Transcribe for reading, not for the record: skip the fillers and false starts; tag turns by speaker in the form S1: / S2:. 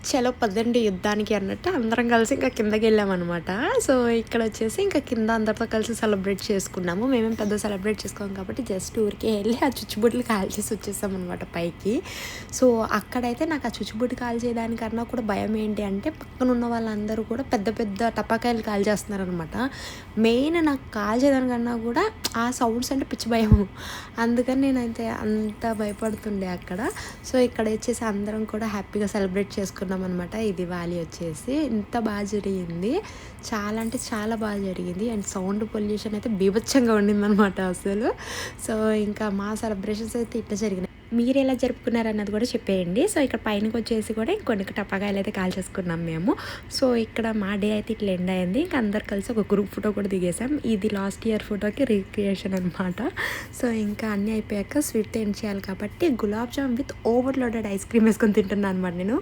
S1: చలో పదండి యుద్ధానికి అన్నట్టు అందరం కలిసి ఇంకా కిందకి వెళ్ళామన్నమాట. సో ఇక్కడ వచ్చేసి ఇంకా కింద అందరితో కలిసి సెలబ్రేట్ చేసుకున్నాము. మేమేం పెద్ద సెలబ్రేట్ చేసుకోము కాబట్టి జస్ట్ ఊరికే వెళ్ళి ఆ చుచ్చుబుడ్లు కాల్చేసి వచ్చేసామన్నమాట పైకి. సో అక్కడైతే నాకు ఆ చుచ్చుబుడ్డి కాల్చేయడానికన్నా కూడా భయం ఏంటి అంటే పక్కన ఉన్న వాళ్ళందరూ కూడా పెద్ద పెద్ద టపాకాయలు కాల్చేస్తున్నారనమాట. మెయిన్ నాకు కాల్చేదానికన్నా కూడా ఆ సౌండ్స్ అంటే పిచ్చి భయం. అందుకని నేనైతే అంత భయపడుతుండే అక్కడ. సో ఇక్కడ వచ్చేసి అందరం కూడా హ్యాపీగా సెలబ్రేట్ చేసుకున్నాం అనమాట. ఈ దివాళీ వచ్చేసి ఇంత బాగా జరిగింది, చాలా అంటే చాలా బాగా జరిగింది. అండ్ సౌండ్ పొల్యూషన్ అయితే బీభత్సంగా ఉండిందనమాట అసలు. సో ఇంకా మా సెలబ్రేషన్స్ అయితే ఇట్లా జరిగినాయి. మీరు ఎలా జరుపుకున్నారు అన్నది కూడా చెప్పేయండి. సో ఇక్కడ పైనకి వచ్చేసి కూడా ఇంకొన్ని టపాకాయలు అయితే కాల్చేసుకున్నాం మేము. సో ఇక్కడ మా డే అయితే ఇట్లా ఎండ్ అయింది. ఇంకా అందరు కలిసి ఒక గ్రూప్ ఫోటో కూడా దిగేసాం. ఇది లాస్ట్ ఇయర్ ఫోటోకి రీక్రియేషన్ అనమాట. సో ఇంకా అన్నీ అయిపోయాక స్వీట్ ఎండ్ చేయాలి కాబట్టి gulab jam with overloaded ice cream వేసుకొని తింటున్నాను అనమాట నేను.